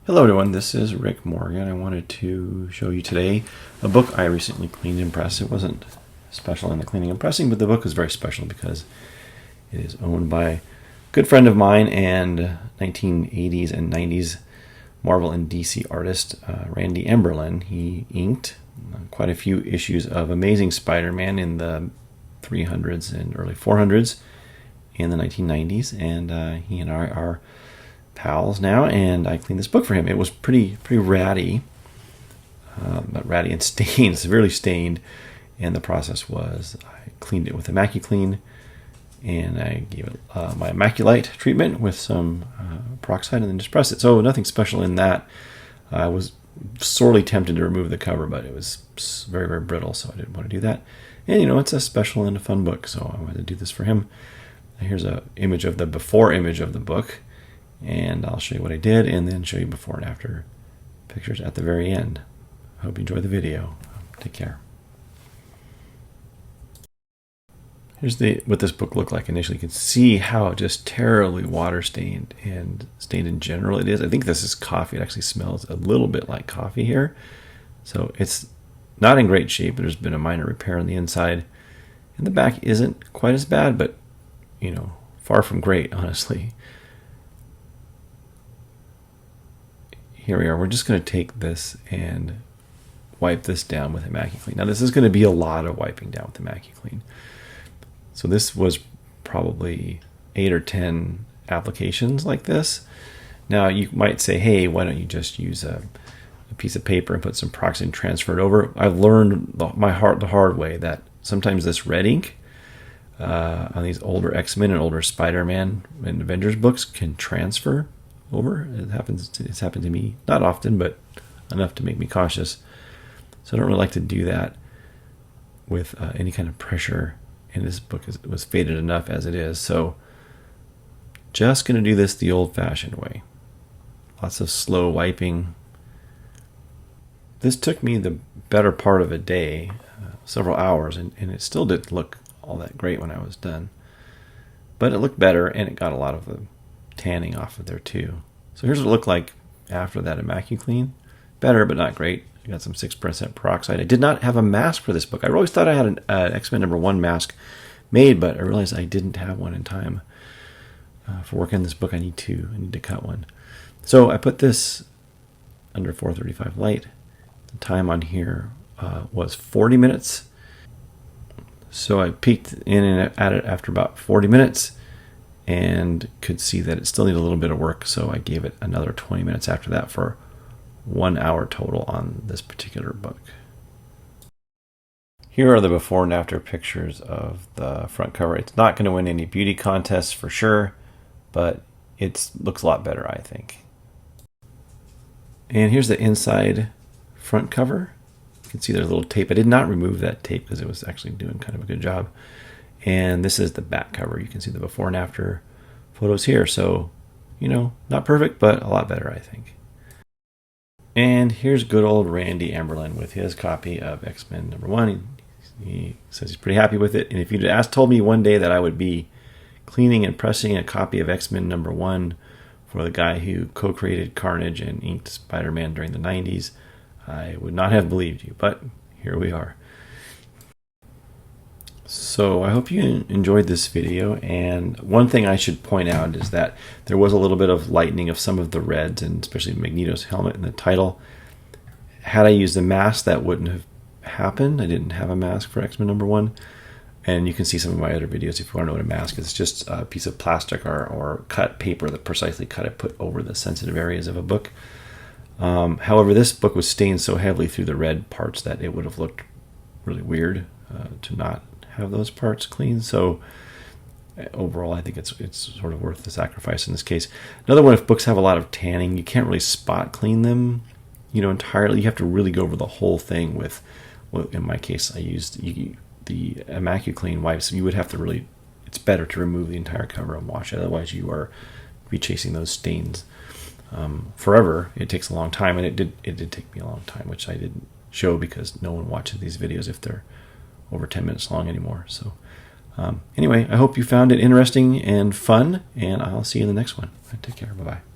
Hello everyone, this is Rick Morgan. I wanted to show you today a book I recently cleaned and pressed. It wasn't special in the cleaning and pressing, but the book is very special because it is owned by a good friend of mine and 1980s and 90s Marvel and DC artist Randy Emberlin. He inked quite a few issues of Amazing Spider-Man in the 300s and early 400s in the 1990s, and he and I are pals now, and I cleaned this book for him. It was pretty ratty, but ratty and stained, severely stained, and the process was I cleaned it with immacuclean, and I gave it my immaculight treatment with some peroxide, and then just pressed it. So nothing special in that. I was sorely tempted to remove the cover, but it was very brittle, so I didn't want to do that. And it's a special and a fun book, so I wanted to do this for him. Here's an image of the before image of the book, and I'll show you what I did and then show you before and after pictures at the very end. I hope you enjoy the video. Take care. Here's what this book looked like initially. You can see how just terribly water stained and stained in general it is. I think this is coffee. It actually smells a little bit like coffee here. So it's not in great shape. There's been a minor repair on the inside. And the back isn't quite as bad, but far from great, honestly. Here we are. We're just going to take this and wipe this down with immacuclean. Now this is going to be a lot of wiping down with immacuclean. So this was probably 8 or 10 applications like this. Now you might say, hey, why don't you just use a piece of paper and put some peroxide and transfer it over? I've learned the hard way that sometimes this red ink on these older X-Men and older Spider-Man and Avengers books can transfer over. It's happened to me, not often, but enough to make me cautious. So I don't really like to do that with any kind of pressure. And this book was faded enough as it is. So just going to do this the old-fashioned way. Lots of slow wiping. This took me the better part of a day, several hours, and it still didn't look all that great when I was done. But it looked better, and it got a lot of the tanning off of there too. So here's what it looked like after that immacuclean. Better, but not great. I got some 6% peroxide. I did not have a mask for this book. I always thought I had an X-Men #1 mask made, but I realized I didn't have one in time for working on this book. I need to cut one. So I put this under 435 light. The time on here was 40 minutes. So I peeked in and at it after about 40 minutes and could see that it still needed a little bit of work. So I gave it another 20 minutes after that for 1 hour total on this particular book. Here are the before and after pictures of the front cover. It's not going to win any beauty contests for sure, but it looks a lot better, I think. And here's the inside front cover. You can see there's a little tape. I did not remove that tape because it was actually doing kind of a good job. And this is the back cover. You can see the before and after photos here. So, not perfect, but a lot better, I think. And here's good old Randy Emberlin with his copy of X-Men #1. He says he's pretty happy with it. And if you'd told me one day that I would be cleaning and pressing a copy of X-Men #1 for the guy who co-created Carnage and inked Spider-Man during the 90s, I would not have believed you, but here we are. So I hope you enjoyed this video, and one thing I should point out is that there was a little bit of lightening of some of the reds, and especially Magneto's helmet in the title. Had I used a mask, that wouldn't have happened. I didn't have a mask for X-Men #1, and you can see some of my other videos if you want to know what a mask is. It's just a piece of plastic or cut paper that precisely cut it, put over the sensitive areas of a book. However, this book was stained so heavily through the red parts that it would have looked really weird to not have those parts clean. So overall, I think it's sort of worth the sacrifice in this case. Another one, if books have a lot of tanning, you can't really spot clean them, entirely. You have to really go over the whole thing with, well, in my case, I used the immacuclean wipes. You would have to really, it's better to remove the entire cover and wash it. Otherwise, you are be chasing those stains forever. It takes a long time, and it did take me a long time, which I didn't show because no one watches these videos if they're over 10 minutes long anymore. So anyway, I hope you found it interesting and fun, and I'll see you in the next one. Take care. Bye-bye.